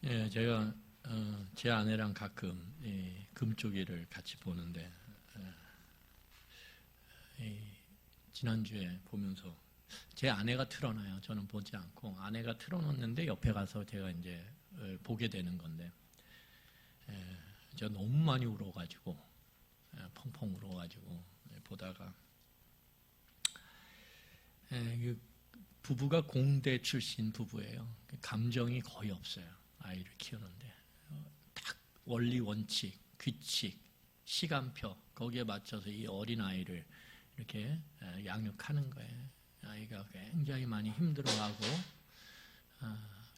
제가 제 아내랑 가끔 금쪽이를 같이 보는데 지난주에 보면서 제 아내가 틀어놔요. 저는 보지 않고 아내가 틀어놓는데 옆에 가서 제가 이제 보게 되는 건데 제가 너무 많이 울어가지고 펑펑 울어가지고 보다가 부부가 공대 출신 부부예요. 감정이 거의 없어요. 아이를 키우는데 딱 원리 원칙, 규칙, 시간표 거기에 맞춰서 이 어린 아이를 이렇게 양육하는 거예요. 아이가 굉장히 많이 힘들어하고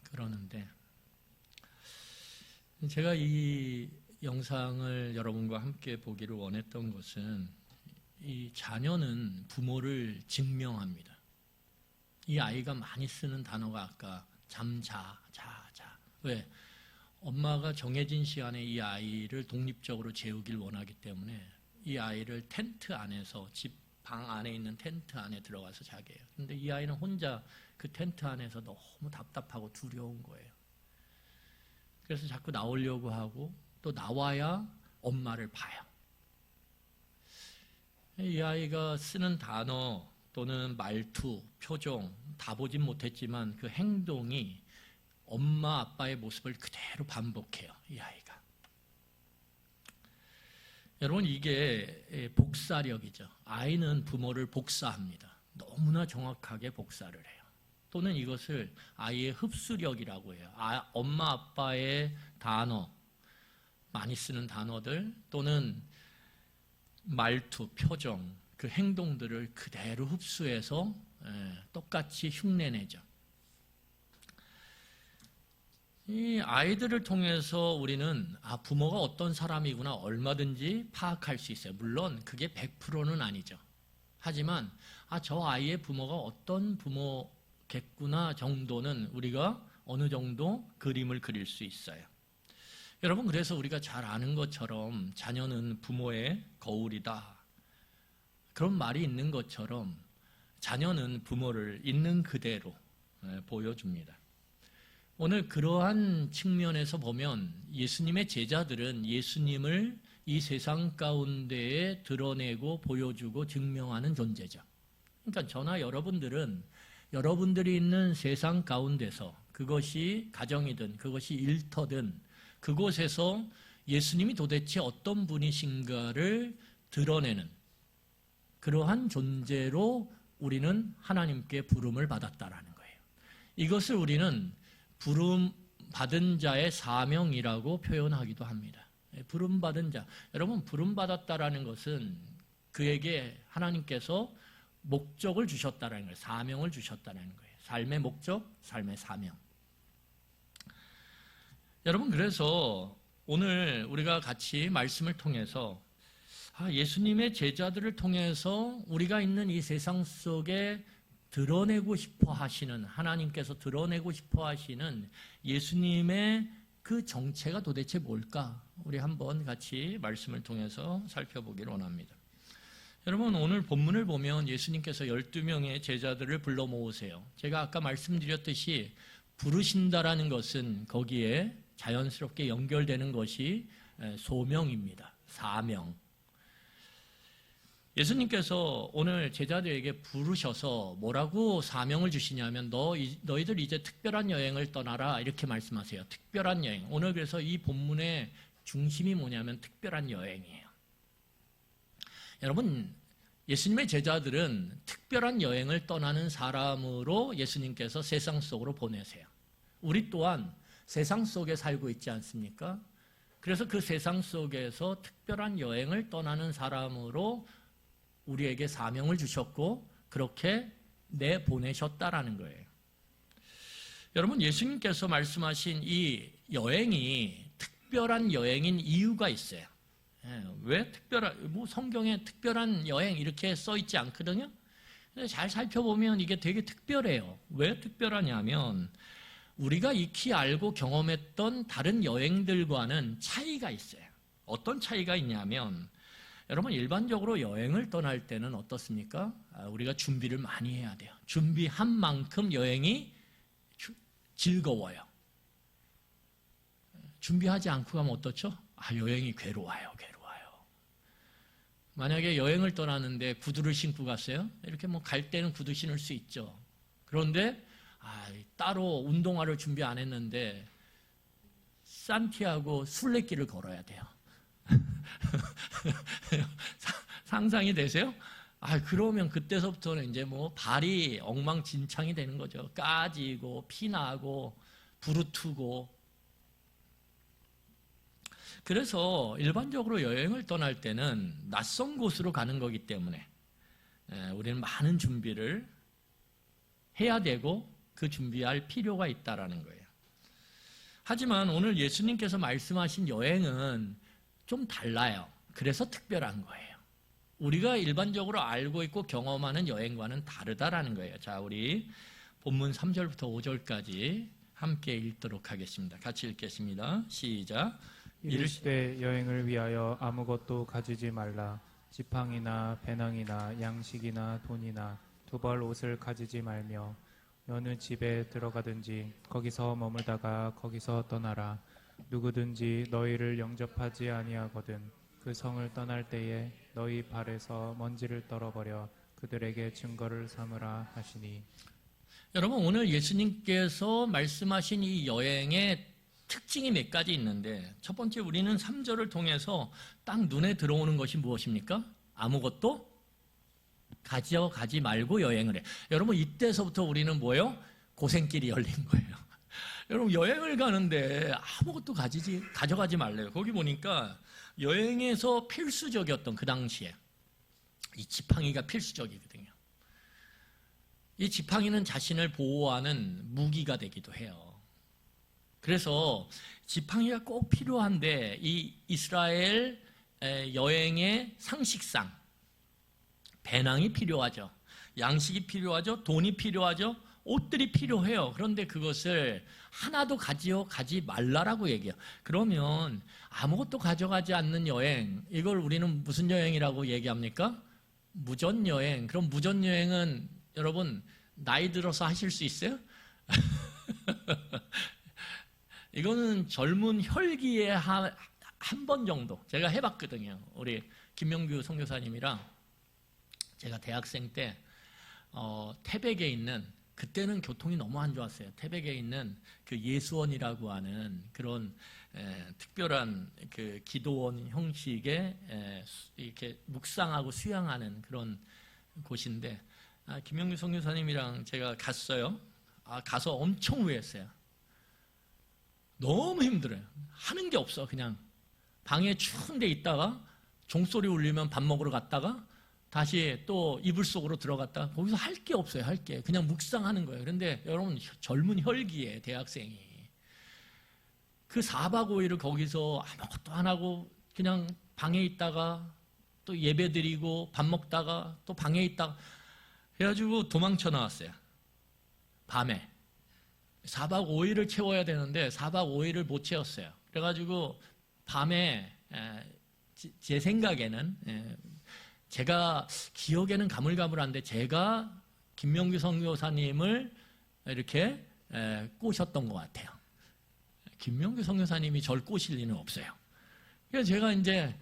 그러는데 제가 이 영상을 여러분과 함께 보기를 원했던 것은 이 자녀는 부모를 증명합니다. 이 아이가 많이 쓰는 단어가 아까 잠자, 자. 왜? 엄마가 정해진 시간에 이 아이를 독립적으로 재우길 원하기 때문에 이 아이를 텐트 안에서 집 방 안에 있는 텐트 안에 들어가서 자게 해요. 근데 이 아이는 혼자 그 텐트 안에서 너무 답답하고 두려운 거예요. 그래서 자꾸 나오려고 하고 또 나와야 엄마를 봐요. 이 아이가 쓰는 단어 또는 말투, 표정 다 보진 못했지만 그 행동이 엄마 아빠의 모습을 그대로 반복해요. 이 아이가. 여러분 이게 복사력이죠. 아이는 부모를 복사합니다. 너무나 정확하게 복사를 해요. 또는 이것을 아이의 흡수력이라고 해요. 엄마 아빠의 단어, 많이 쓰는 단어들 또는 말투, 표정, 그 행동들을 그대로 흡수해서 똑같이 흉내내죠. 이 아이들을 통해서 우리는 부모가 어떤 사람이구나 얼마든지 파악할 수 있어요. 물론 그게 100%는 아니죠. 하지만 저 아이의 부모가 어떤 부모겠구나 정도는 우리가 어느 정도 그림을 그릴 수 있어요. 여러분 그래서 우리가 잘 아는 것처럼 자녀는 부모의 거울이다. 그런 말이 있는 것처럼 자녀는 부모를 있는 그대로 보여줍니다. 오늘 그러한 측면에서 보면 예수님의 제자들은 예수님을 이 세상 가운데에 드러내고 보여주고 증명하는 존재죠. 그러니까 저나 여러분들은 여러분들이 있는 세상 가운데서 그것이 가정이든 그것이 일터든 그곳에서 예수님이 도대체 어떤 분이신가를 드러내는 그러한 존재로 우리는 하나님께 부름을 받았다라는 거예요. 이것을 우리는 부름 받은 자의 사명이라고 표현하기도 합니다. 부름 받은 자. 여러분 부름 받았다라는 것은 그에게 하나님께서 목적을 주셨다라는 거예요. 사명을 주셨다라는 거예요. 삶의 목적, 삶의 사명. 여러분 그래서 오늘 우리가 같이 말씀을 통해서 예수님의 제자들을 통해서 우리가 있는 이 세상 속에 드러내고 싶어 하시는 하나님께서 드러내고 싶어 하시는 예수님의 그 정체가 도대체 뭘까? 우리 한번 같이 말씀을 통해서 살펴보기를 원합니다. 여러분 오늘 본문을 보면 예수님께서 12명의 제자들을 불러 모으세요. 제가 아까 말씀드렸듯이 부르신다라는 것은 거기에 자연스럽게 연결되는 것이 소명입니다. 사명. 예수님께서 오늘 제자들에게 부르셔서 뭐라고 사명을 주시냐면 너희들 이제 특별한 여행을 떠나라 이렇게 말씀하세요. 특별한 여행. 오늘 그래서 이 본문의 중심이 뭐냐면 특별한 여행이에요. 여러분 예수님의 제자들은 특별한 여행을 떠나는 사람으로 예수님께서 세상 속으로 보내세요. 우리 또한 세상 속에 살고 있지 않습니까? 그래서 그 세상 속에서 특별한 여행을 떠나는 사람으로 우리에게 사명을 주셨고 그렇게 내보내셨다라는 거예요. 여러분 예수님께서 말씀하신 이 여행이 특별한 여행인 이유가 있어요. 왜 특별한 성경에 특별한 여행 이렇게 써 있지 않거든요. 근데 잘 살펴보면 이게 되게 특별해요. 왜 특별하냐면 우리가 익히 알고 경험했던 다른 여행들과는 차이가 있어요. 어떤 차이가 있냐면 여러분 일반적으로 여행을 떠날 때는 어떻습니까? 우리가 준비를 많이 해야 돼요. 준비한 만큼 여행이 즐거워요. 준비하지 않고 가면 어떻죠? 여행이 괴로워요. 만약에 여행을 떠나는데 구두를 신고 갔어요? 이렇게 뭐 갈 때는 구두 신을 수 있죠. 그런데 따로 운동화를 준비 안 했는데 산티아고 순례길을 걸어야 돼요. 상상이 되세요? 그러면 그때서부터는 이제 뭐 발이 엉망진창이 되는 거죠. 까지고 피나고 부르트고. 그래서 일반적으로 여행을 떠날 때는 낯선 곳으로 가는 거기 때문에 우리는 많은 준비를 해야 되고 그 준비할 필요가 있다라는 거예요. 하지만 오늘 예수님께서 말씀하신 여행은 좀 달라요. 그래서 특별한 거예요. 우리가 일반적으로 알고 있고 경험하는 여행과는 다르다라는 거예요. 자, 우리 본문 3절부터 5절까지 함께 읽도록 하겠습니다. 같이 읽겠습니다. 시작. 이르시되 여행을 위하여 아무것도 가지지 말라. 지팡이나 배낭이나 양식이나 돈이나 두벌 옷을 가지지 말며 어느 집에 들어가든지 거기서 머물다가 거기서 떠나라. 누구든지 너희를 영접하지 아니하거든 그 성을 떠날 때에 너희 발에서 먼지를 떨어버려 그들에게 증거를 삼으라 하시니. 여러분, 오늘 예수님께서 말씀하신 이 여행의 특징이 몇 가지 있는데, 첫 번째, 우리는 3절을 통해서 딱 눈에 들어오는 것이 무엇입니까? 아무것도 가져가지 말고 여행을 해. 여러분, 이때서부터 우리는 뭐예요? 고생길이 열린 거예요. 여러분, 여행을 가는데 아무것도 가져가지 말래요. 거기 보니까 여행에서 필수적이었던 그 당시에 이 지팡이가 필수적이거든요. 이 지팡이는 자신을 보호하는 무기가 되기도 해요. 그래서 지팡이가 꼭 필요한데 이 이스라엘 여행의 상식상 배낭이 필요하죠. 양식이 필요하죠. 돈이 필요하죠. 옷들이 필요해요. 그런데 그것을 하나도 가지 말라라고 얘기해요. 그러면 아무것도 가져가지 않는 여행, 이걸 우리는 무슨 여행이라고 얘기합니까? 무전여행. 그럼 무전여행은 여러분 나이 들어서 하실 수 있어요? 이거는 젊은 혈기에 한 번 정도 제가 해봤거든요. 우리 김명규 선교사님이랑 제가 대학생 때 태백에 있는, 그때는 교통이 너무 안 좋았어요. 태백에 있는 그 예수원이라고 하는 그런 특별한 그 기도원 형식의 이렇게 묵상하고 수양하는 그런 곳인데, 김명규 선교사님이랑 제가 갔어요. 가서 엄청 후회했어요. 너무 힘들어요. 하는 게 없어. 그냥 방에 추운 데 있다가 종소리 울리면 밥 먹으러 갔다가 다시 또 이불 속으로 들어갔다가 거기서 할 게 없어요. 할 게. 그냥 묵상하는 거예요. 그런데 여러분, 젊은 혈기에 대학생이 그 4박 5일을 거기서 아무것도 안 하고 그냥 방에 있다가 또 예배 드리고 밥 먹다가 또 방에 있다가 그래가지고 도망쳐 나왔어요. 밤에 4박 5일을 채워야 되는데 4박 5일을 못 채웠어요. 그래가지고 밤에 제 생각에는 제가 기억에는 가물가물한데 제가 김명규 선교사님을 이렇게 꼬셨던 것 같아요. 김명규 선교사님이 절 꼬실 리는 없어요. 그래서 제가 이제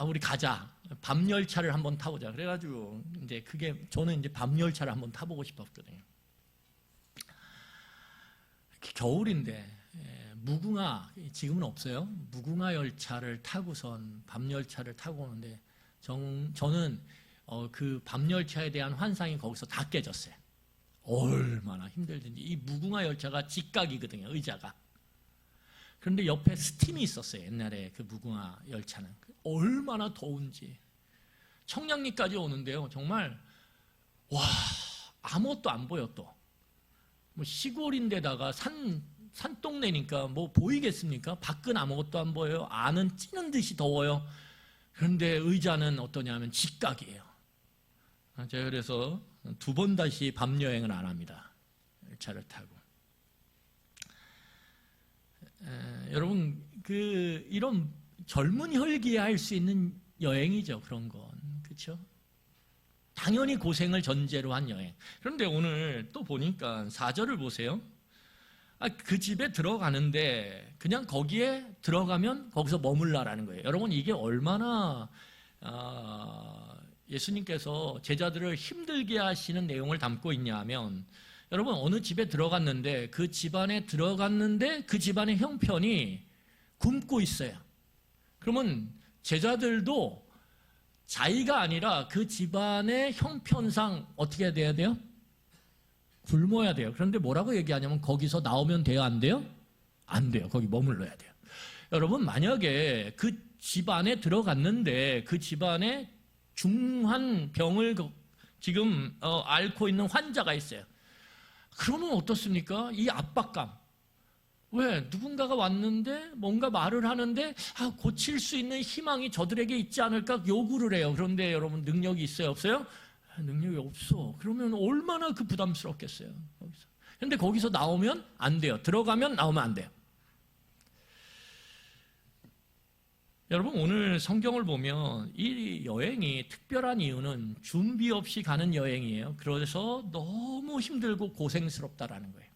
우리 가자. 밤열차를 한번 타보자. 그래가지고 이제 저는 이제 밤열차를 한번 타보고 싶었거든요. 겨울인데 무궁화, 지금은 없어요. 무궁화 열차를 타고선 밤열차를 타고 오는데 저는 그 밤열차에 대한 환상이 거기서 다 깨졌어요. 얼마나 힘들든지. 이 무궁화 열차가 직각이거든요, 의자가. 그런데 옆에 스팀이 있었어요. 옛날에 그 무궁화 열차는 얼마나 더운지. 청량리까지 오는데요, 정말 와, 아무것도 안 보여. 또 뭐 시골인데다가 산동네니까 뭐 보이겠습니까? 밖은 아무것도 안 보여요. 안은 찌는 듯이 더워요. 그런데 의자는 어떠냐면 직각이에요. 제가 그래서 2번 다시 밤 여행을 안 합니다. 열차를 타고. 여러분, 이런 젊은 혈기에 할 수 있는 여행이죠. 그런 건. 그렇죠? 당연히 고생을 전제로 한 여행. 그런데 오늘 또 보니까 4절을 보세요. 그 집에 들어가는데 그냥 거기에 들어가면 거기서 머물라라는 거예요. 여러분 이게 얼마나 예수님께서 제자들을 힘들게 하시는 내용을 담고 있냐 하면 여러분 어느 집에 들어갔는데 그 집안에 들어갔는데 그 집안의 형편이 굶고 있어요. 그러면 제자들도 자의가 아니라 그 집안의 형편상 어떻게 돼야 돼요? 굶어야 돼요. 그런데 뭐라고 얘기하냐면 거기서 나오면 돼요? 안 돼요? 안 돼요. 거기 머물러야 돼요. 여러분 만약에 그 집안에 들어갔는데 그 집안에 중한 병을 지금 앓고 있는 환자가 있어요. 그러면 어떻습니까? 이 압박감. 왜? 누군가가 왔는데 뭔가 말을 하는데 고칠 수 있는 희망이 저들에게 있지 않을까 요구를 해요. 그런데 여러분 능력이 있어요? 없어요? 능력이 없어. 그러면 얼마나 그 부담스럽겠어요. 거기서. 그런데 거기서 나오면 안 돼요. 들어가면 나오면 안 돼요. 여러분 오늘 성경을 보면 이 여행이 특별한 이유는 준비 없이 가는 여행이에요. 그래서 너무 힘들고 고생스럽다라는 거예요.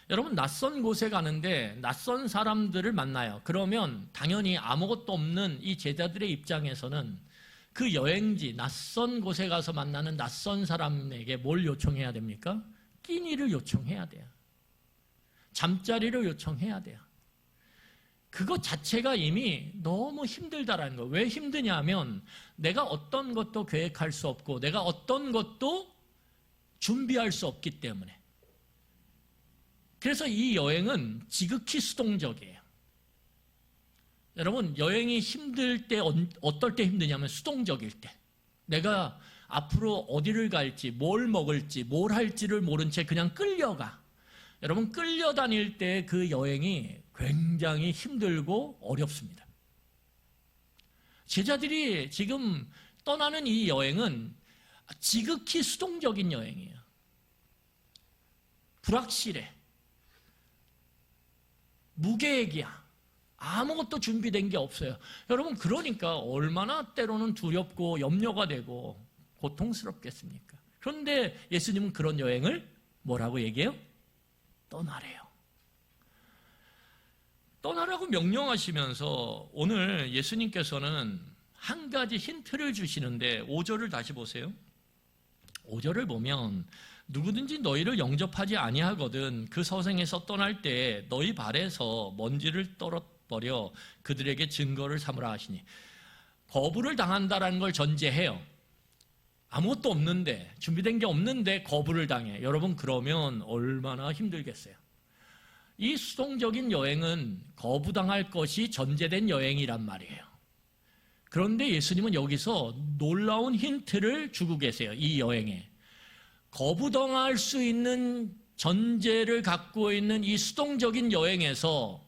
여러분 낯선 곳에 가는데 낯선 사람들을 만나요. 그러면 당연히 아무것도 없는 이 제자들의 입장에서는 그 여행지 낯선 곳에 가서 만나는 낯선 사람에게 뭘 요청해야 됩니까? 끼니를 요청해야 돼요. 잠자리를 요청해야 돼요. 그것 자체가 이미 너무 힘들다라는 거예요. 왜 힘드냐면 내가 어떤 것도 계획할 수 없고 내가 어떤 것도 준비할 수 없기 때문에. 그래서 이 여행은 지극히 수동적이에요. 여러분 여행이 힘들 때 어떨 때 힘드냐면 수동적일 때. 내가 앞으로 어디를 갈지 뭘 먹을지 뭘 할지를 모른 채 그냥 끌려가. 여러분 끌려다닐 때 그 여행이 굉장히 힘들고 어렵습니다. 제자들이 지금 떠나는 이 여행은 지극히 수동적인 여행이에요. 불확실해. 무계획이야. 아무것도 준비된 게 없어요. 여러분 그러니까 얼마나 때로는 두렵고 염려가 되고 고통스럽겠습니까? 그런데 예수님은 그런 여행을 뭐라고 얘기해요? 떠나래요. 떠나라고 명령하시면서 오늘 예수님께서는 한 가지 힌트를 주시는데 5절을 다시 보세요. 5절을 보면 누구든지 너희를 영접하지 아니하거든 그 서생에서 떠날 때 너희 발에서 먼지를 떨어버려 그들에게 증거를 삼으라 하시니 거부를 당한다라는 걸 전제해요. 아무것도 없는데 준비된 게 없는데 거부를 당해. 여러분 그러면 얼마나 힘들겠어요. 이 수동적인 여행은 거부당할 것이 전제된 여행이란 말이에요. 그런데 예수님은 여기서 놀라운 힌트를 주고 계세요. 이 여행에. 거부당할 수 있는 전제를 갖고 있는 이 수동적인 여행에서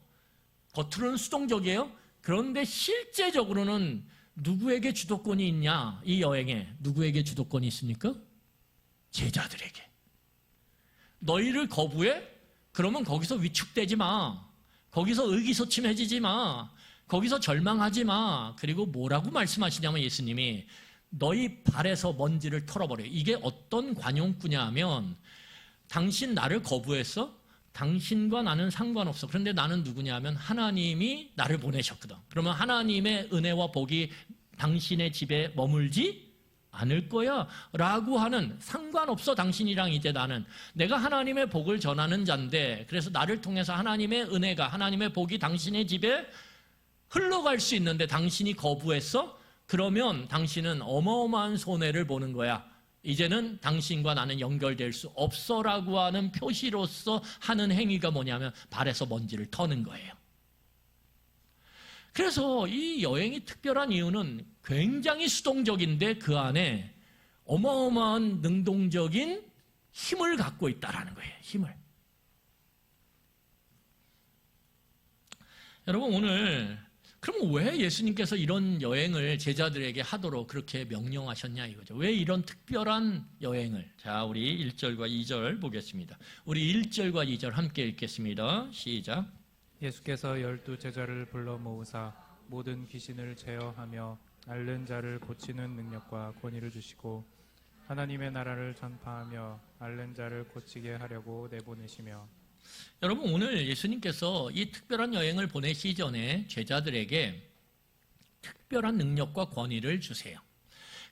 겉으로는 수동적이에요. 그런데 실제적으로는 누구에게 주도권이 있냐? 이 여행에 누구에게 주도권이 있습니까? 제자들에게. 너희를 거부해? 그러면 거기서 위축되지 마. 거기서 의기소침해지지 마. 거기서 절망하지 마. 그리고 뭐라고 말씀하시냐면 예수님이 너희 발에서 먼지를 털어버려. 이게 어떤 관용구냐 하면 당신 나를 거부했어? 당신과 나는 상관없어. 그런데 나는 누구냐 하면 하나님이 나를 보내셨거든. 그러면 하나님의 은혜와 복이 당신의 집에 머물지 않을 거야 라고 하는 상관없어 당신이랑 이제 나는 내가 하나님의 복을 전하는 자인데 그래서 나를 통해서 하나님의 은혜가 하나님의 복이 당신의 집에 흘러갈 수 있는데 당신이 거부했어? 그러면 당신은 어마어마한 손해를 보는 거야. 이제는 당신과 나는 연결될 수 없어라고 하는 표시로서 하는 행위가 뭐냐면 발에서 먼지를 터는 거예요. 그래서 이 여행이 특별한 이유는 굉장히 수동적인데 그 안에 어마어마한 능동적인 힘을 갖고 있다라는 거예요. 힘을. 여러분 오늘 그럼 왜 예수님께서 이런 여행을 제자들에게 하도록 그렇게 명령하셨냐 이거죠. 왜 이런 특별한 여행을. 자, 우리 1절과 2절 보겠습니다. 우리 1절과 2절 함께 읽겠습니다. 시작. 예수께서 12 제자를 불러 모으사 모든 귀신을 제어하며 앓는 자를 고치는 능력과 권위를 주시고 하나님의 나라를 전파하며 앓는 자를 고치게 하려고 내보내시며. 여러분, 오늘 예수님께서 이 특별한 여행을 보내시기 전에 제자들에게 특별한 능력과 권위를 주세요.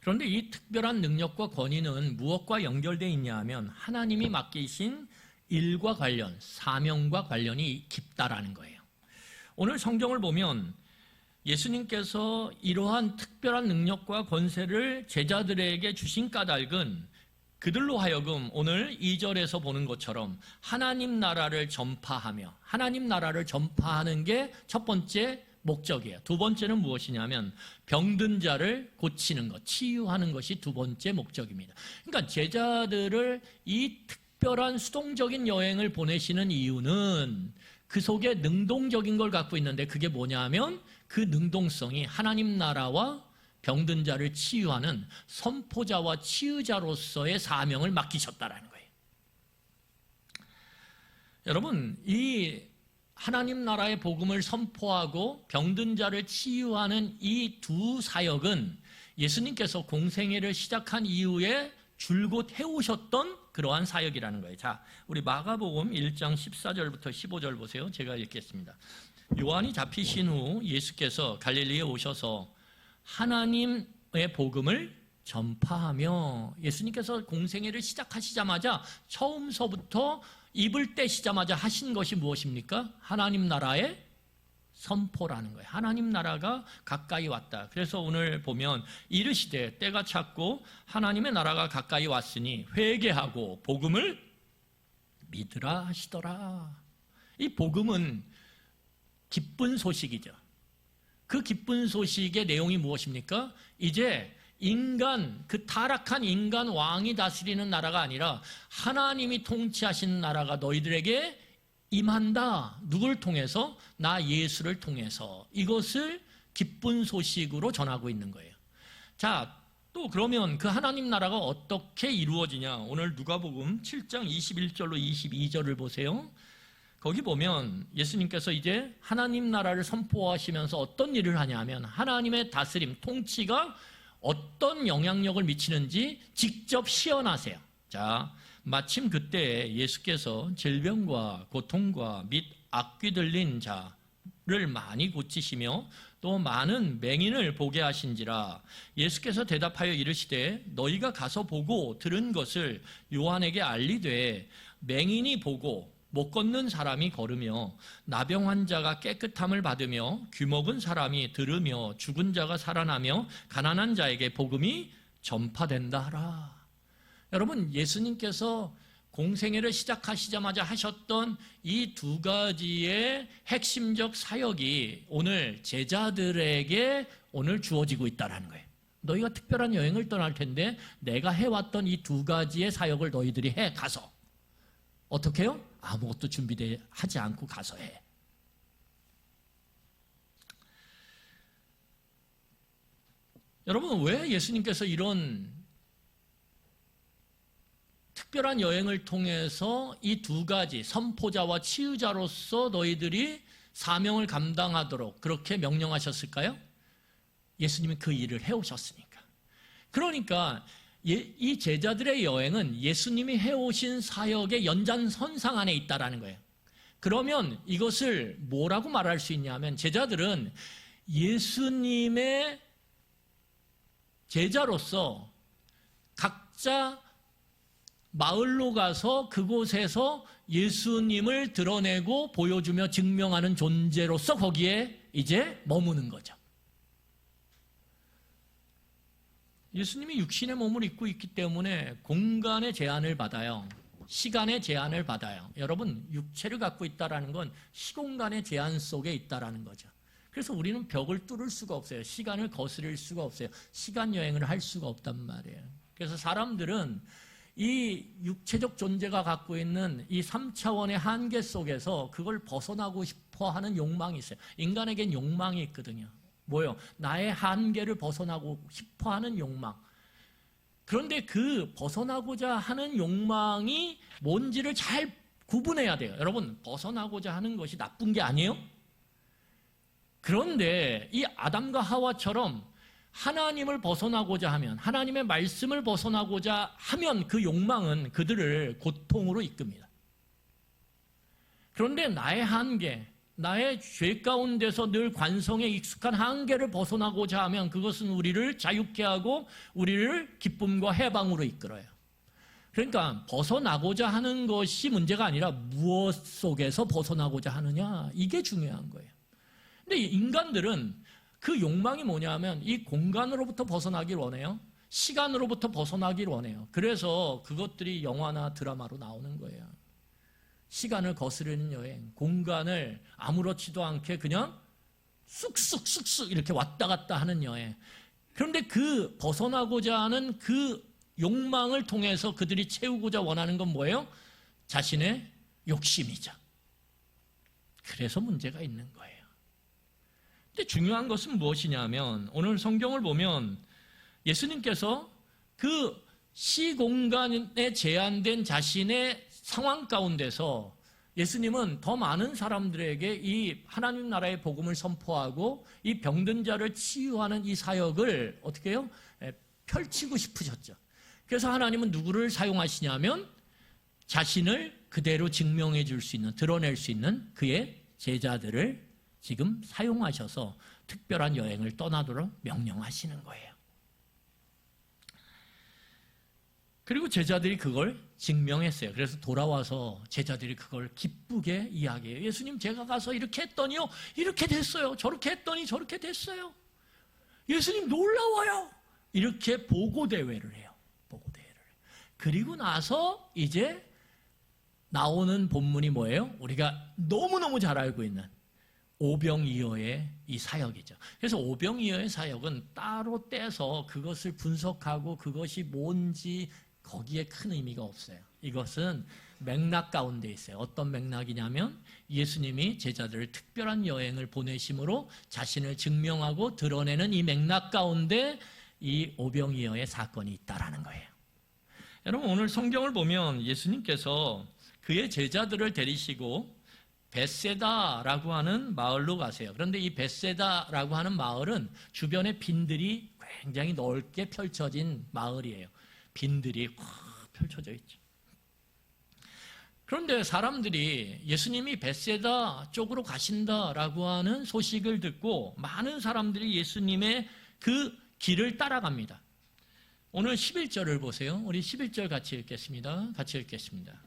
그런데 이 특별한 능력과 권위는 무엇과 연결되어 있냐 하면 하나님이 맡기신 일과 관련, 사명과 관련이 깊다라는 거예요. 오늘 성경을 보면 예수님께서 이러한 특별한 능력과 권세를 제자들에게 주신 까닭은 그들로 하여금 오늘 2절에서 보는 것처럼 하나님 나라를 전파하며, 하나님 나라를 전파하는 게 첫 번째 목적이에요. 두 번째는 무엇이냐면 병든 자를 고치는 것, 치유하는 것이 두 번째 목적입니다. 그러니까 제자들을 이 특별한 수동적인 여행을 보내시는 이유는 그 속에 능동적인 걸 갖고 있는데, 그게 뭐냐 하면 그 능동성이 하나님 나라와 병든 자를 치유하는 선포자와 치유자로서의 사명을 맡기셨다라는 거예요. 여러분, 이 하나님 나라의 복음을 선포하고 병든 자를 치유하는 이 두 사역은 예수님께서 공생애를 시작한 이후에 줄곧 해오셨던 그러한 사역이라는 거예요. 자, 우리 마가복음 1장 14절부터 15절 보세요. 제가 읽겠습니다. 요한이 잡히신 후 예수께서 갈릴리에 오셔서 하나님의 복음을 전파하며, 예수님께서 공생애를 시작하시자마자 처음서부터 입을 떼시자마자 하신 것이 무엇입니까? 하나님 나라의 선포라는 거예요. 하나님 나라가 가까이 왔다. 그래서 오늘 보면 이르시되 때가 찼고 하나님의 나라가 가까이 왔으니 회개하고 복음을 믿으라 하시더라. 이 복음은 기쁜 소식이죠. 그 기쁜 소식의 내용이 무엇입니까? 이제 인간, 그 타락한 인간 왕이 다스리는 나라가 아니라 하나님이 통치하시는 나라가 너희들에게 임한다. 누굴 통해서? 나 예수를 통해서. 이것을 기쁜 소식으로 전하고 있는 거예요. 자, 또 그러면 그 하나님 나라가 어떻게 이루어지냐? 오늘 누가복음 7장 21절로 22절을 보세요. 거기 보면 예수님께서 이제 하나님 나라를 선포하시면서 어떤 일을 하냐면 하나님의 다스림, 통치가 어떤 영향력을 미치는지 직접 시연하세요. 자, 마침 그때 예수께서 질병과 고통과 및 악귀 들린 자를 많이 고치시며 또 많은 맹인을 보게 하신지라. 예수께서 대답하여 이르시되 너희가 가서 보고 들은 것을 요한에게 알리되 맹인이 보고 못 걷는 사람이 걸으며 나병 환자가 깨끗함을 받으며 귀먹은 사람이 들으며 죽은 자가 살아나며 가난한 자에게 복음이 전파된다 하라. 여러분, 예수님께서 공생애를 시작하시자마자 하셨던 이 두 가지의 핵심적 사역이 오늘 제자들에게 오늘 주어지고 있다는 거예요. 너희가 특별한 여행을 떠날 텐데 내가 해왔던 이 두 가지의 사역을 너희들이 해 가서. 어떻게 해요? 아무것도 준비하지 않고 가서 해. 여러분, 왜 예수님께서 이런 특별한 여행을 통해서 이 두 가지 선포자와 치유자로서 너희들이 사명을 감당하도록 그렇게 명령하셨을까요? 예수님이 그 일을 해오셨으니까. 그러니까 이 제자들의 여행은 예수님이 해오신 사역의 연장선상 안에 있다라는 거예요. 그러면 이것을 뭐라고 말할 수 있냐면 제자들은 예수님의 제자로서 각자 마을로 가서 그곳에서 예수님을 드러내고 보여주며 증명하는 존재로서 거기에 이제 머무는 거죠. 예수님이 육신의 몸을 입고 있기 때문에 공간의 제한을 받아요. 시간의 제한을 받아요. 여러분, 육체를 갖고 있다는 건 시공간의 제한 속에 있다는 거죠. 그래서 우리는 벽을 뚫을 수가 없어요. 시간을 거스릴 수가 없어요. 시간 여행을 할 수가 없단 말이에요. 그래서 사람들은 이 육체적 존재가 갖고 있는 이 3차원의 한계 속에서 그걸 벗어나고 싶어 하는 욕망이 있어요. 인간에겐 욕망이 있거든요. 뭐요? 나의 한계를 벗어나고 싶어 하는 욕망. 그런데 그 벗어나고자 하는 욕망이 뭔지를 잘 구분해야 돼요. 여러분, 벗어나고자 하는 것이 나쁜 게 아니에요? 그런데 이 아담과 하와처럼 하나님을 벗어나고자 하면, 하나님의 말씀을 벗어나고자 하면 그 욕망은 그들을 고통으로 이끕니다. 그런데 나의 한계, 나의 죄 가운데서 늘 관성에 익숙한 한계를 벗어나고자 하면 그것은 우리를 자유케 하고 우리를 기쁨과 해방으로 이끌어요. 그러니까 벗어나고자 하는 것이 문제가 아니라 무엇 속에서 벗어나고자 하느냐, 이게 중요한 거예요. 근데 인간들은 그 욕망이 뭐냐면 이 공간으로부터 벗어나길 원해요. 시간으로부터 벗어나길 원해요. 그래서 그것들이 영화나 드라마로 나오는 거예요. 시간을 거스르는 여행, 공간을 아무렇지도 않게 그냥 쑥쑥쑥쑥 이렇게 왔다 갔다 하는 여행. 그런데 그 벗어나고자 하는 그 욕망을 통해서 그들이 채우고자 원하는 건 뭐예요? 자신의 욕심이죠. 그래서 문제가 있는 거예요. 근데 중요한 것은 무엇이냐면 오늘 성경을 보면 예수님께서 그 시공간에 제한된 자신의 상황 가운데서 예수님은 더 많은 사람들에게 이 하나님 나라의 복음을 선포하고 이 병든 자를 치유하는 이 사역을 어떻게 해요? 펼치고 싶으셨죠. 그래서 하나님은 누구를 사용하시냐면 자신을 그대로 증명해 줄 수 있는, 드러낼 수 있는 그의 제자들을 지금 사용하셔서 특별한 여행을 떠나도록 명령하시는 거예요. 그리고 제자들이 그걸 증명했어요. 그래서 돌아와서 제자들이 그걸 기쁘게 이야기해요. 예수님, 제가 가서 이렇게 했더니요, 이렇게 됐어요. 저렇게 했더니 저렇게 됐어요. 예수님 놀라워요. 이렇게 보고대회를 해요. 보고대회를. 그리고 나서 이제 나오는 본문이 뭐예요? 우리가 너무너무 잘 알고 있는 오병이어의 이 사역이죠. 그래서 오병이어의 사역은 따로 떼서 그것을 분석하고 그것이 뭔지 거기에 큰 의미가 없어요. 이것은 맥락 가운데 있어요. 어떤 맥락이냐면 예수님이 제자들을 특별한 여행을 보내심으로 자신을 증명하고 드러내는 이 맥락 가운데 이 오병이어의 사건이 있다라는 거예요. 여러분, 오늘 성경을 보면 예수님께서 그의 제자들을 데리시고 벳세다라고 하는 마을로 가세요. 그런데 이 벳세다라고 하는 마을은 주변에 빈들이 굉장히 넓게 펼쳐진 마을이에요. 빈들이 확 펼쳐져 있죠. 그런데 사람들이 예수님이 벳세다 쪽으로 가신다라고 하는 소식을 듣고 많은 사람들이 예수님의 그 길을 따라갑니다. 오늘 11절을 보세요. 우리 11절 같이 읽겠습니다. 같이 읽겠습니다.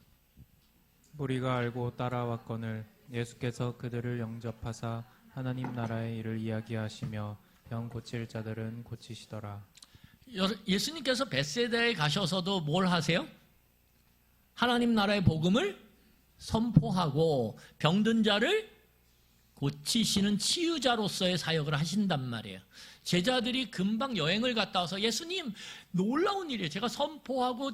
우리가 알고 따라왔거늘 예수께서 그들을 영접하사 하나님 나라의 일을 이야기하시며 병 고칠 자들은 고치시더라. 예수님께서 벳세다에 가셔서도 뭘 하세요? 하나님 나라의 복음을 선포하고 병든 자를 고치시는 치유자로서의 사역을 하신단 말이에요. 제자들이 금방 여행을 갔다 와서 예수님, 놀라운 일이에요. 제가 선포하고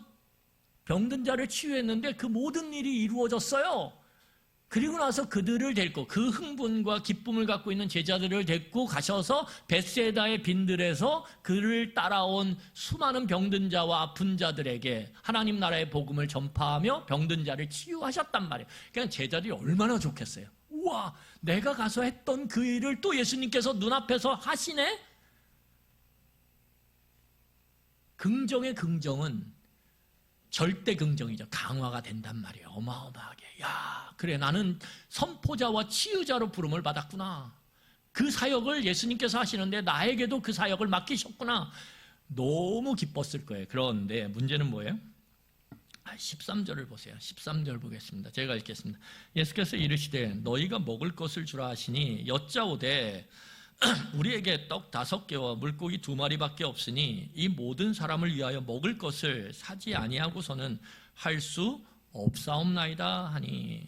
병든 자를 치유했는데 그 모든 일이 이루어졌어요. 그리고 나서 그들을 데리고 그 흥분과 기쁨을 갖고 있는 제자들을 데리고 가셔서 벳세다의 빈들에서 그를 따라온 수많은 병든 자와 아픈 자들에게 하나님 나라의 복음을 전파하며 병든 자를 치유하셨단 말이에요. 그냥 제자들이 얼마나 좋겠어요. 우와, 내가 가서 했던 그 일을 또 예수님께서 눈앞에서 하시네? 긍정의 긍정은 절대 긍정이죠. 강화가 된단 말이에요. 어마어마하게. 야, 그래, 나는 선포자와 치유자로 부름을 받았구나. 그 사역을 예수님께서 하시는데 나에게도 그 사역을 맡기셨구나. 너무 기뻤을 거예요. 그런데 문제는 뭐예요? 13절을 보세요. 13절 보겠습니다. 제가 읽겠습니다. 예수께서 이르시되 너희가 먹을 것을 주라 하시니 여짜오되 우리에게 떡 5개와 물고기 2마리밖에 없으니 이 모든 사람을 위하여 먹을 것을 사지 아니하고서는 할 수 없사옵나이다 하니.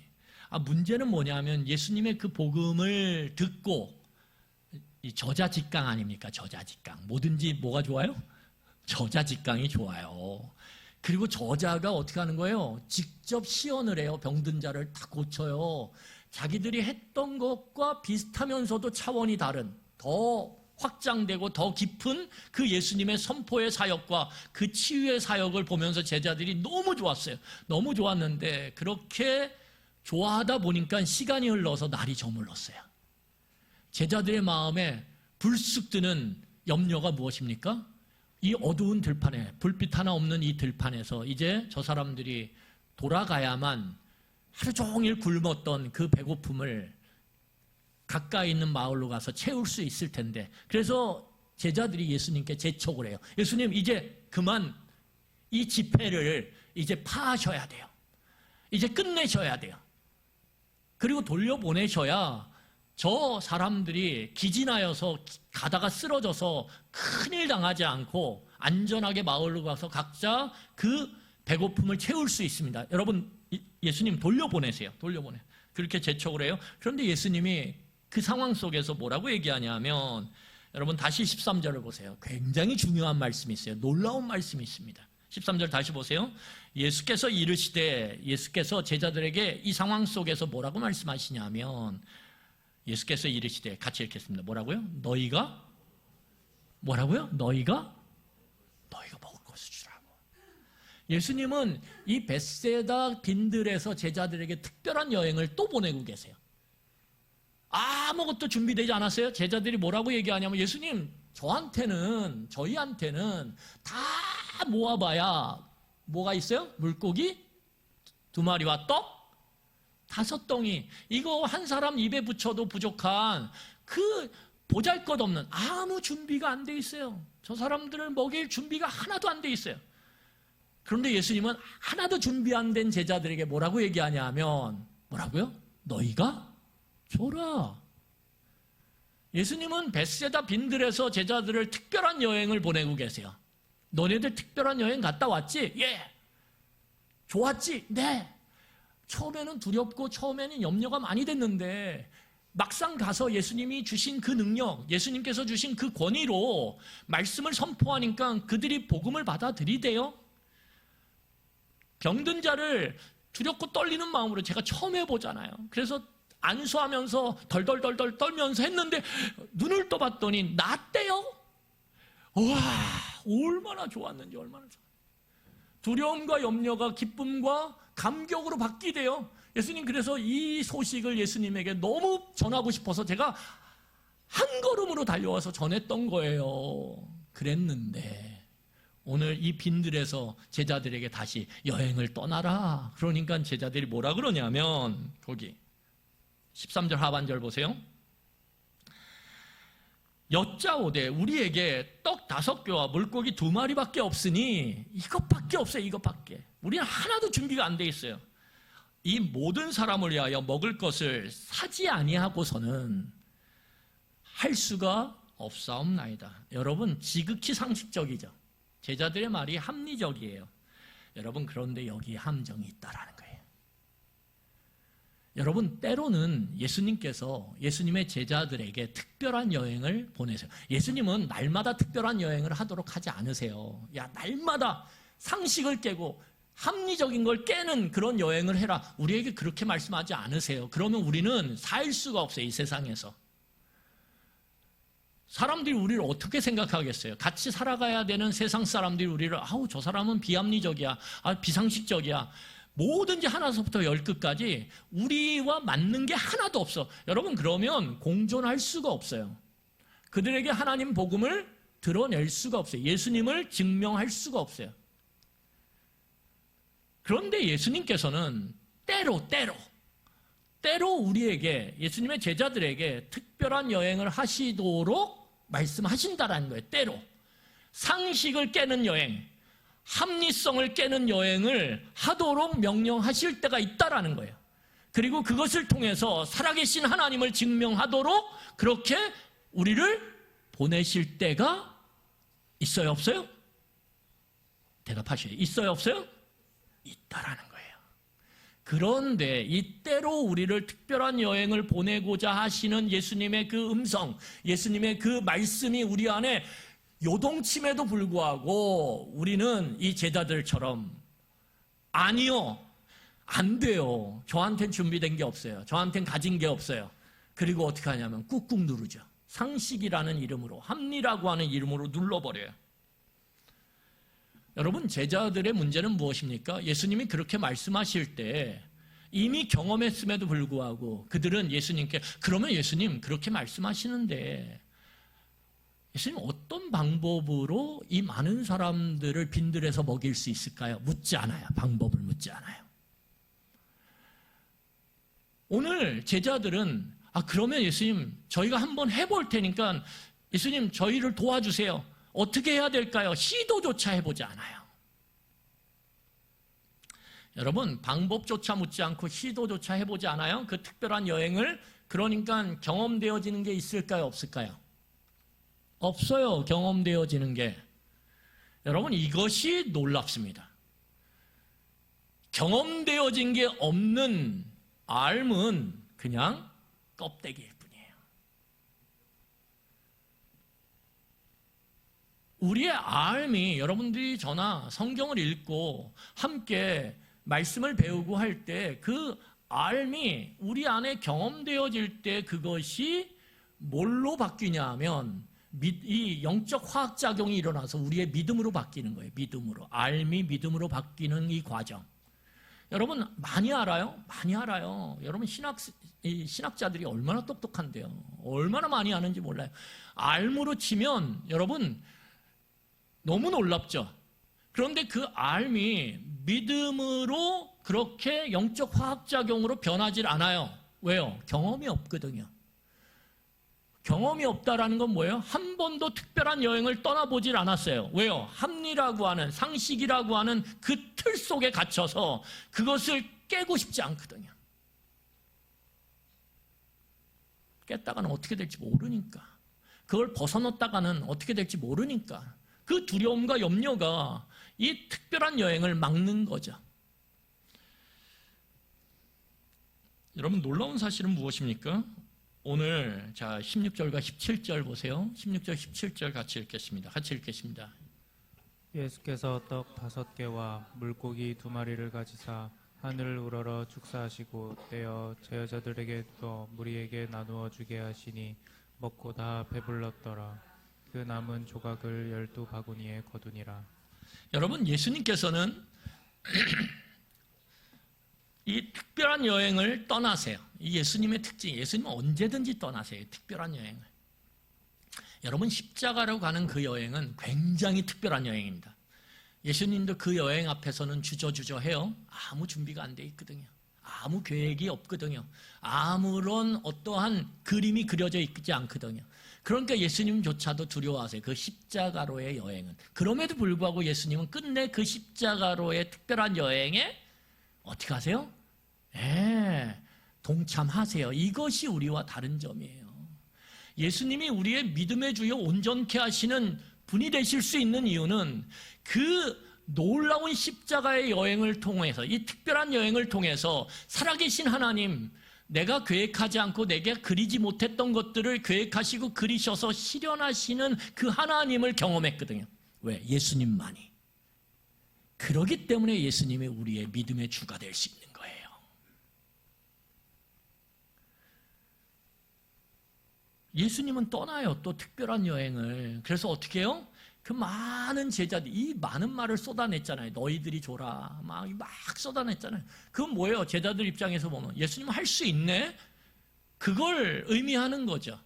문제는 뭐냐면 예수님의 그 복음을 듣고 이 저자직강 아닙니까? 저자직강. 뭐든지 뭐가 좋아요? 저자직강이 좋아요. 그리고 저자가 어떻게 하는 거예요? 직접 시연을 해요. 병든 자를 다 고쳐요. 자기들이 했던 것과 비슷하면서도 차원이 다른, 더 확장되고 더 깊은 그 예수님의 선포의 사역과 그 치유의 사역을 보면서 제자들이 너무 좋았어요. 너무 좋았는데 그렇게 좋아하다 보니까 시간이 흘러서 날이 저물렀어요. 제자들의 마음에 불쑥 드는 염려가 무엇입니까? 이 어두운 들판에, 불빛 하나 없는 이 들판에서 이제 저 사람들이 돌아가야만 하루 종일 굶었던 그 배고픔을 가까이 있는 마을로 가서 채울 수 있을 텐데, 그래서 제자들이 예수님께 재촉을 해요. 예수님, 이제 그만 이 집회를 이제 파하셔야 돼요. 이제 끝내셔야 돼요. 그리고 돌려보내셔야 저 사람들이 기진하여서 가다가 쓰러져서 큰일 당하지 않고 안전하게 마을로 가서 각자 그 배고픔을 채울 수 있습니다. 여러분, 예수님 돌려보내세요. 돌려보내. 그렇게 재촉을 해요. 그런데 예수님이 그 상황 속에서 뭐라고 얘기하냐면, 여러분 다시 13절을 보세요. 굉장히 중요한 말씀이 있어요. 놀라운 말씀이 있습니다. 13절 다시 보세요. 예수께서 이르시되, 예수께서 제자들에게 이 상황 속에서 뭐라고 말씀하시냐면, 예수께서 이르시되, 같이 읽겠습니다. 뭐라고요? 너희가 뭐라고요? 너희가 먹을 것을 주라고. 예수님은 이 벳세다 빈들에서 제자들에게 특별한 여행을 또 보내고 계세요. 아무것도 준비되지 않았어요. 제자들이 뭐라고 얘기하냐면, 예수님, 저희한테는 다 모아봐야 뭐가 있어요? 물고기 2마리와 떡 5덩이. 이거 한 사람 입에 붙여도 부족한 그 보잘것없는, 아무 준비가 안 돼 있어요. 저 사람들을 먹일 준비가 하나도 안 돼 있어요. 그런데 예수님은 하나도 준비 안 된 제자들에게 뭐라고 얘기하냐 하면, 뭐라고요? 너희가 줘라. 예수님은 벳세다 빈들에서 제자들을 특별한 여행을 보내고 계세요. 너네들 특별한 여행 갔다 왔지? 예. 좋았지? 네. 처음에는 두렵고 처음에는 염려가 많이 됐는데, 막상 가서 예수님이 주신 그 능력, 예수님께서 주신 그 권위로 말씀을 선포하니까 그들이 복음을 받아들이대요. 병든 자를 두렵고 떨리는 마음으로 제가 처음 해보잖아요. 그래서 안수하면서 덜덜덜덜 떨면서 했는데 눈을 떠봤더니 낫대요. 와, 얼마나 좋았는지, 얼마나 좋았는지. 두려움과 염려가 기쁨과 감격으로 바뀌대요. 예수님, 그래서 이 소식을 예수님에게 너무 전하고 싶어서 제가 한 걸음으로 달려와서 전했던 거예요. 그랬는데 오늘 이 빈들에서 제자들에게 다시 여행을 떠나라. 그러니까 제자들이 뭐라 그러냐면, 거기 13절 하반절 보세요. 여짜오되 우리에게 떡 5개와 물고기 2마리밖에 없으니, 이것밖에 없어요. 이것밖에. 우리는 하나도 준비가 안 돼 있어요. 이 모든 사람을 위하여 먹을 것을 사지 아니하고서는 할 수가 없사옵나이다. 여러분, 지극히 상식적이죠. 제자들의 말이 합리적이에요. 여러분, 그런데 여기에 함정이 있다라는 거예요. 여러분, 때로는 예수님께서 예수님의 제자들에게 특별한 여행을 보내세요. 예수님은 날마다 특별한 여행을 하도록 하지 않으세요. 야, 날마다 상식을 깨고 합리적인 걸 깨는 그런 여행을 해라. 우리에게 그렇게 말씀하지 않으세요. 그러면 우리는 살 수가 없어요. 이 세상에서. 사람들이 우리를 어떻게 생각하겠어요? 같이 살아가야 되는 세상 사람들이 우리를, 아우, 저 사람은 비합리적이야, 비상식적이야, 뭐든지 하나서부터 10끝까지 우리와 맞는 게 하나도 없어. 여러분, 그러면 공존할 수가 없어요. 그들에게 하나님 복음을 드러낼 수가 없어요. 예수님을 증명할 수가 없어요. 그런데 예수님께서는 때로 우리에게, 예수님의 제자들에게 특별한 여행을 하시도록 말씀하신다라는 거예요. 때로. 상식을 깨는 여행, 합리성을 깨는 여행을 하도록 명령하실 때가 있다라는 거예요. 그리고 그것을 통해서 살아계신 하나님을 증명하도록 그렇게 우리를 보내실 때가 있어요, 없어요? 대답하셔요. 있어요, 없어요? 있다라는 거예요. 그런데 이때로 우리를 특별한 여행을 보내고자 하시는 예수님의 그 음성, 예수님의 그 말씀이 우리 안에 요동침에도 불구하고 우리는 이 제자들처럼, 아니요, 안 돼요, 저한텐 준비된 게 없어요, 저한텐 가진 게 없어요. 그리고 어떻게 하냐면 꾹꾹 누르죠. 상식이라는 이름으로, 합리라고 하는 이름으로 눌러버려요. 여러분, 제자들의 문제는 무엇입니까? 예수님이 그렇게 말씀하실 때 이미 경험했음에도 불구하고 그들은 예수님께, 그러면 예수님 그렇게 말씀하시는데 예수님 어떤 방법으로 이 많은 사람들을 빈들에서 먹일 수 있을까요? 묻지 않아요. 방법을 묻지 않아요. 오늘 제자들은 그러면 예수님 저희가 한번 해볼 테니까 예수님 저희를 도와주세요. 어떻게 해야 될까요? 시도조차 해보지 않아요. 여러분 방법조차 묻지 않고 시도조차 해보지 않아요? 그 특별한 여행을. 그러니까 경험되어지는 게 있을까요? 없을까요? 없어요. 경험되어지는 게. 여러분 이것이 놀랍습니다. 경험되어진 게 없는 알은 그냥 껍데기일 뿐이에요. 우리의 알미, 여러분들이 저나 성경을 읽고 함께 말씀을 배우고 할 때 그 알미 우리 안에 경험되어질 때 그것이 뭘로 바뀌냐 하면 이 영적 화학작용이 일어나서 우리의 믿음으로 바뀌는 거예요. 믿음으로. 알미 믿음으로 바뀌는 이 과정. 여러분 많이 알아요? 많이 알아요. 여러분 신학자들이 얼마나 똑똑한데요. 얼마나 많이 아는지 몰라요. 알무로 치면 여러분 너무 놀랍죠. 그런데 그 알미 믿음으로 그렇게 영적 화학작용으로 변하질 않아요. 왜요? 경험이 없거든요. 경험이 없다라는 건 뭐예요? 한 번도 특별한 여행을 떠나보질 않았어요. 왜요? 합리라고 하는, 상식이라고 하는 그 틀 속에 갇혀서 그것을 깨고 싶지 않거든요. 깼다가는 어떻게 될지 모르니까. 그걸 벗어났다가는 어떻게 될지 모르니까. 그 두려움과 염려가 이 특별한 여행을 막는 거죠. 여러분 놀라운 사실은 무엇입니까? 오늘 자 16절과 17절 보세요. 16절 17절 같이 읽겠습니다. 같이 읽겠습니다. 예수께서 떡 5개와 물고기 2마리를 가지사 하늘을 우러러 축사하시고 떼어 제자들에게 또 무리에게 나누어 주게 하시니 먹고 다 배불렀더라. 그 남은 조각을 12바구니에 거두니라. 여러분 예수님께서는 이 특별한 여행을 떠나세요. 이 예수님의 특징, 예수님은 언제든지 떠나세요. 특별한 여행을. 여러분 십자가로 가는 그 여행은 굉장히 특별한 여행입니다. 예수님도 그 여행 앞에서는 주저주저해요. 아무 준비가 안 돼 있거든요. 아무 계획이 없거든요. 아무런 어떠한 그림이 그려져 있지 않거든요. 그러니까 예수님조차도 두려워하세요. 그 십자가로의 여행은. 그럼에도 불구하고 예수님은 끝내 그 십자가로의 특별한 여행에 어떻게 하세요? 동참하세요. 이것이 우리와 다른 점이에요. 예수님이 우리의 믿음의 주요 온전케 하시는 분이 되실 수 있는 이유는 그 놀라운 십자가의 여행을 통해서, 이 특별한 여행을 통해서 살아계신 하나님, 내가 계획하지 않고 내가 그리지 못했던 것들을 계획하시고 그리셔서 실현하시는 그 하나님을 경험했거든요. 왜? 예수님만이. 그러기 때문에 예수님이 우리의 믿음의 주가 될 수 있는 거예요. 예수님은 떠나요. 또 특별한 여행을. 그래서 어떻게 해요? 그 많은 제자들, 이 많은 말을 쏟아냈잖아요. 너희들이 줘라. 막 쏟아냈잖아요. 그건 뭐예요? 제자들 입장에서 보면 예수님 할 수 있네? 그걸 의미하는 거죠.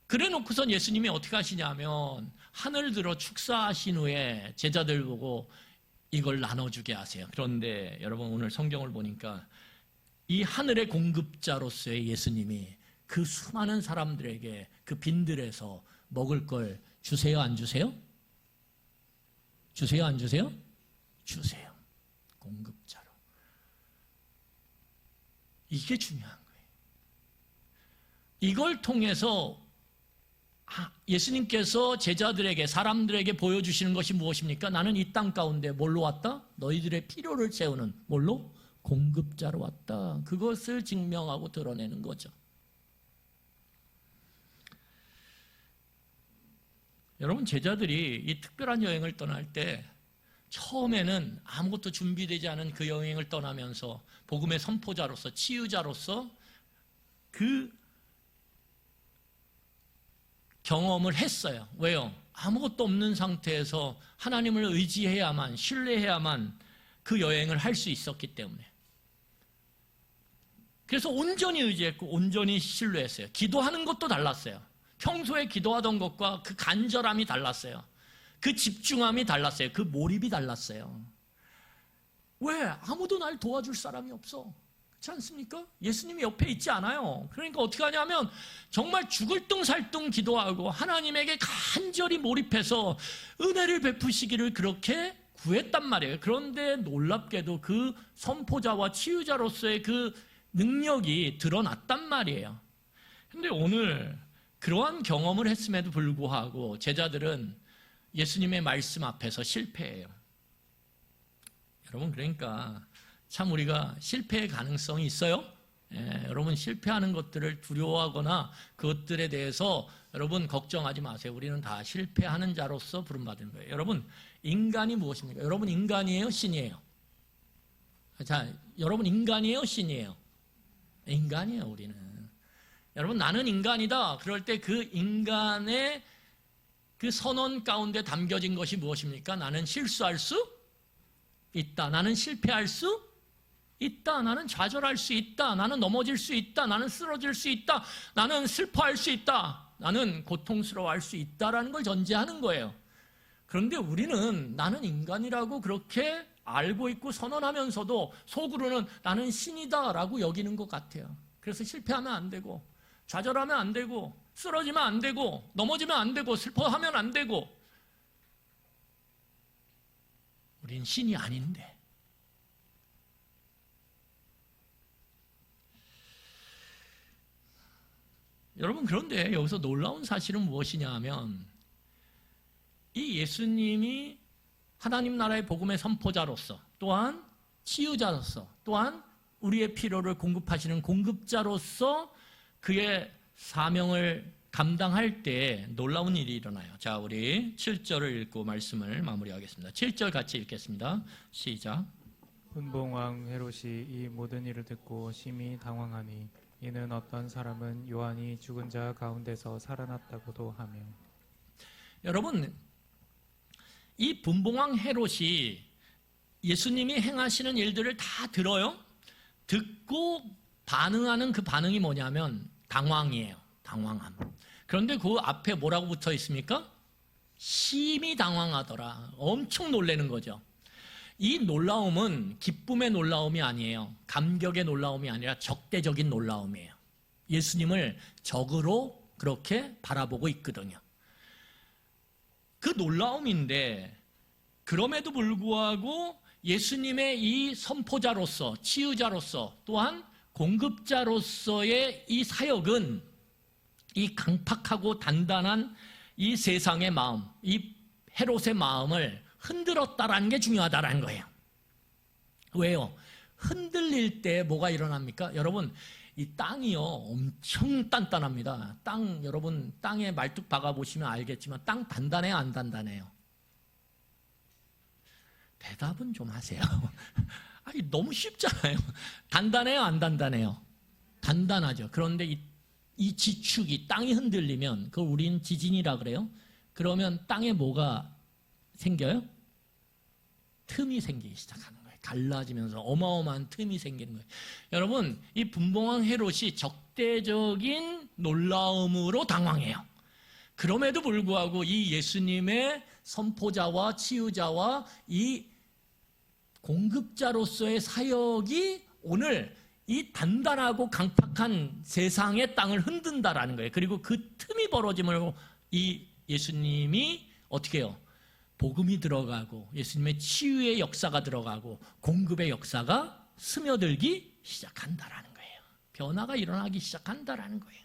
그래 놓고선 예수님이 어떻게 하시냐면 하늘 들어 축사하신 후에 제자들 보고 이걸 나눠주게 하세요. 그런데 여러분 오늘 성경을 보니까 이 하늘의 공급자로서의 예수님이 그 수많은 사람들에게 그 빈들에서 먹을 걸 주세요, 안 주세요? 주세요, 안 주세요? 주세요. 공급자로. 이게 중요한 거예요. 이걸 통해서 예수님께서 제자들에게, 사람들에게 보여주시는 것이 무엇입니까? 나는 이 땅 가운데 뭘로 왔다? 너희들의 필요를 채우는 뭘로? 공급자로 왔다. 그것을 증명하고 드러내는 거죠. 여러분 제자들이 이 특별한 여행을 떠날 때 처음에는 아무것도 준비되지 않은 그 여행을 떠나면서 복음의 선포자로서, 치유자로서 그 경험을 했어요. 왜요? 아무것도 없는 상태에서 하나님을 의지해야만, 신뢰해야만 그 여행을 할 수 있었기 때문에. 그래서 온전히 의지했고 온전히 신뢰했어요. 기도하는 것도 달랐어요. 평소에 기도하던 것과 그 간절함이 달랐어요. 그 집중함이 달랐어요. 그 몰입이 달랐어요. 왜? 아무도 날 도와줄 사람이 없어. 그렇지 않습니까? 예수님이 옆에 있지 않아요. 그러니까 어떻게 하냐면 정말 죽을 뚱살뚱 기도하고 하나님에게 간절히 몰입해서 은혜를 베푸시기를 그렇게 구했단 말이에요. 그런데 놀랍게도 그 선포자와 치유자로서의 그 능력이 드러났단 말이에요. 근데 오늘 그러한 경험을 했음에도 불구하고 제자들은 예수님의 말씀 앞에서 실패해요. 여러분, 그러니까 참 우리가 실패의 가능성이 있어요. 여러분, 실패하는 것들을 두려워하거나 그것들에 대해서 여러분 걱정하지 마세요. 우리는 다 실패하는 자로서 부름받은 거예요. 여러분, 인간이 무엇입니까? 여러분 인간이에요? 신이에요? 자, 여러분 인간이에요? 신이에요? 인간이에요. 우리는. 여러분, 나는 인간이다. 그럴 때 그 인간의 그 선언 가운데 담겨진 것이 무엇입니까? 나는 실수할 수 있다. 나는 실패할 수 있다. 나는 좌절할 수 있다. 나는 넘어질 수 있다. 나는 쓰러질 수 있다. 나는 슬퍼할 수 있다. 나는 고통스러워할 수 있다라는 걸 전제하는 거예요. 그런데 우리는 나는 인간이라고 그렇게 알고 있고 선언하면서도 속으로는 나는 신이다라고 여기는 것 같아요. 그래서 실패하면 안 되고 좌절하면 안 되고 쓰러지면 안 되고 넘어지면 안 되고 슬퍼하면 안 되고. 우린 신이 아닌데. 여러분, 그런데 여기서 놀라운 사실은 무엇이냐 하면 이 예수님이 하나님 나라의 복음의 선포자로서 또한 치유자로서 또한 우리의 필요를 공급하시는 공급자로서 그의 사명을 감당할 때 놀라운 일이 일어나요. 자, 우리 7절을 읽고 말씀을 마무리하겠습니다. 7절 같이 읽겠습니다. 시작. 분봉왕 헤롯이 이 모든 일을 듣고 심히 당황하니 이는 어떤 사람은 요한이 죽은 자 가운데서 살아났다고도 하며. 여러분, 이 분봉왕 헤롯이 예수님이 행하시는 일들을 다 들어요. 듣고 반응하는 그 반응이 뭐냐면 당황이에요. 당황함. 그런데 그 앞에 뭐라고 붙어 있습니까? 심히 당황하더라. 엄청 놀라는 거죠. 이 놀라움은 기쁨의 놀라움이 아니에요. 감격의 놀라움이 아니라 적대적인 놀라움이에요. 예수님을 적으로 그렇게 바라보고 있거든요. 그 놀라움인데 그럼에도 불구하고 예수님의 이 선포자로서 치유자로서 또한 공급자로서의 이 사역은 이 강팍하고 단단한 이 세상의 마음, 이 헤롯의 마음을 흔들었다라는 게 중요하다라는 거예요. 왜요? 흔들릴 때 뭐가 일어납니까? 여러분, 이 땅이요 엄청 단단합니다. 여러분 땅에 말뚝 박아보시면 알겠지만 땅 단단해요, 안 단단해요? 대답은 좀 하세요. 아니, 너무 쉽잖아요. 단단해요, 안 단단해요? 단단하죠. 그런데 이 지축이 땅이 흔들리면 그걸 우리는 지진이라 그래요. 그러면 땅에 뭐가 생겨요? 틈이 생기기 시작하는 거예요. 갈라지면서 어마어마한 틈이 생기는 거예요. 여러분, 이 분봉왕 헤롯이 적대적인 놀라움으로 당황해요. 그럼에도 불구하고 이 예수님의 선포자와 치유자와 이 공급자로서의 사역이 오늘 이 단단하고 강팍한 세상의 땅을 흔든다라는 거예요. 그리고 그 틈이 벌어짐으로 이 예수님이 어떻게 해요? 복음이 들어가고 예수님의 치유의 역사가 들어가고 공급의 역사가 스며들기 시작한다라는 거예요. 변화가 일어나기 시작한다라는 거예요.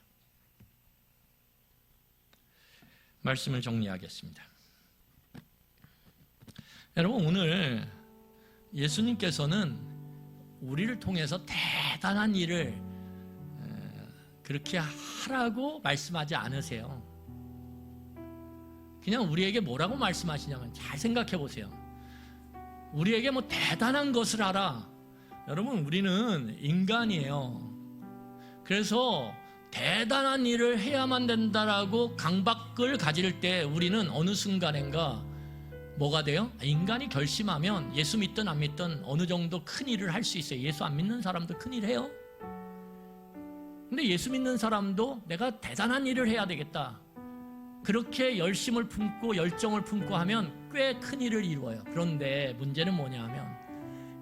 말씀을 정리하겠습니다. 여러분, 오늘 예수님께서는 우리를 통해서 대단한 일을 그렇게 하라고 말씀하지 않으세요. 그냥 우리에게 뭐라고 말씀하시냐면 잘 생각해 보세요. 우리에게 뭐 대단한 것을 하라. 여러분, 우리는 인간이에요. 그래서 대단한 일을 해야만 된다라고 강박을 가질 때 우리는 어느 순간인가 뭐가 돼요? 인간이 결심하면 예수 믿든 안 믿든 어느 정도 큰 일을 할 수 있어요. 예수 안 믿는 사람도 큰 일 해요. 근데 예수 믿는 사람도 내가 대단한 일을 해야 되겠다, 그렇게 열심을 품고 열정을 품고 하면 꽤 큰 일을 이루어요. 그런데 문제는 뭐냐면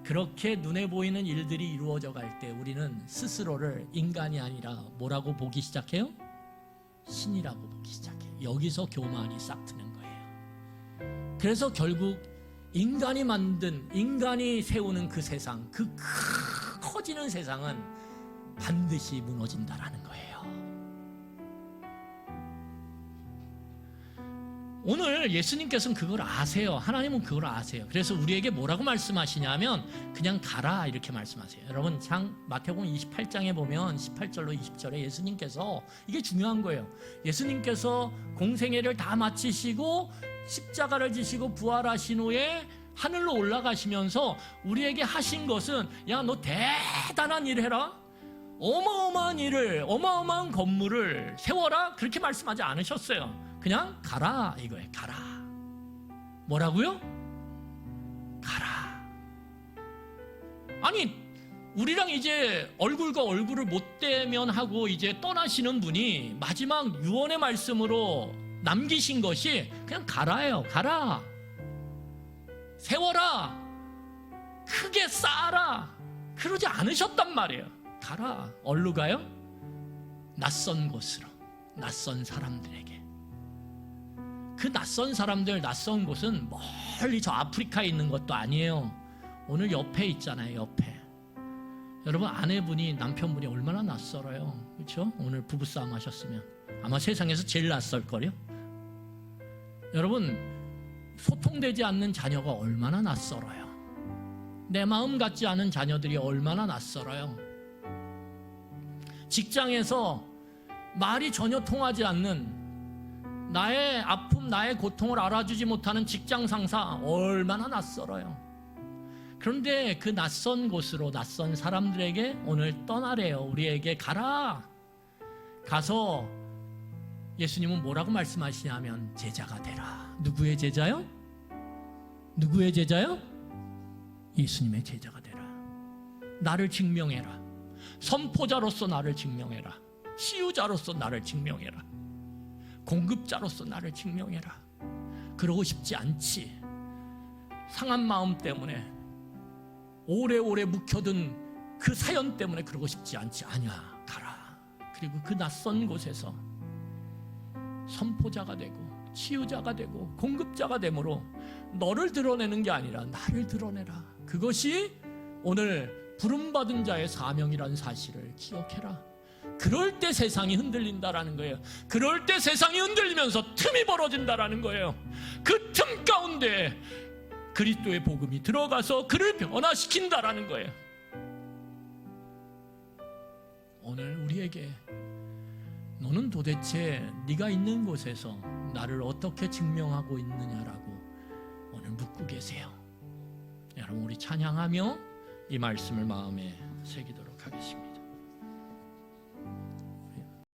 그렇게 눈에 보이는 일들이 이루어져 갈 때 우리는 스스로를 인간이 아니라 뭐라고 보기 시작해요? 신이라고 보기 시작해요. 여기서 교만이 싹 트는 거예요. 그래서 결국 인간이 만든, 인간이 세우는 그 세상, 그 커지는 세상은 반드시 무너진다라는 거예요. 오늘 예수님께서는 그걸 아세요. 하나님은 그걸 아세요. 그래서 우리에게 뭐라고 말씀하시냐면 그냥 가라 이렇게 말씀하세요. 여러분 마태복음 28장에 보면 18절로 20절에 예수님께서, 이게 중요한 거예요, 예수님께서 공생애를 다 마치시고 십자가를 지시고 부활하신 후에 하늘로 올라가시면서 우리에게 하신 것은, 야, 너 대단한 일 해라, 어마어마한 일을, 어마어마한 건물을 세워라, 그렇게 말씀하지 않으셨어요. 그냥 가라 이거예요. 가라. 뭐라고요? 가라. 아니, 우리랑 이제 얼굴과 얼굴을 못 대면하고 이제 떠나시는 분이 마지막 유언의 말씀으로 남기신 것이 그냥 가라예요. 가라. 세워라. 크게 쌓아라. 그러지 않으셨단 말이에요. 가라. 어디로 가요? 낯선 곳으로, 낯선 사람들에게. 그 낯선 사람들, 낯선 곳은 멀리 저 아프리카에 있는 것도 아니에요. 오늘 옆에 있잖아요. 옆에. 여러분, 아내분이 남편분이 얼마나 낯설어요. 그렇죠? 오늘 부부싸움 하셨으면 아마 세상에서 제일 낯설걸요. 여러분, 소통되지 않는 자녀가 얼마나 낯설어요. 내 마음 같지 않은 자녀들이 얼마나 낯설어요. 직장에서 말이 전혀 통하지 않는, 나의 아픔, 나의 고통을 알아주지 못하는 직장 상사 얼마나 낯설어요. 그런데 그 낯선 곳으로, 낯선 사람들에게 오늘 떠나래요. 우리에게 가라. 가서 예수님은 뭐라고 말씀하시냐면 제자가 되라. 누구의 제자요? 누구의 제자요? 예수님의 제자가 되라. 나를 증명해라. 선포자로서 나를 증명해라. 치유자로서 나를 증명해라. 공급자로서 나를 증명해라. 그러고 싶지 않지. 상한 마음 때문에, 오래오래 묵혀둔 그 사연 때문에 그러고 싶지 않지. 아니야, 가라. 그리고 그 낯선 곳에서 선포자가 되고 치유자가 되고 공급자가 되므로 너를 드러내는 게 아니라 나를 드러내라. 그것이 오늘 부름받은 자의 사명이라는 사실을 기억해라. 그럴 때 세상이 흔들린다라는 거예요. 그럴 때 세상이 흔들리면서 틈이 벌어진다라는 거예요. 그 틈 가운데 그리스도의 복음이 들어가서 그를 변화시킨다라는 거예요. 오늘 우리에게 너는 도대체 네가 있는 곳에서 나를 어떻게 증명하고 있느냐라고 오늘 묻고 계세요. 여러분, 우리 찬양하며 이 말씀을 마음에 새기도록 하겠습니다.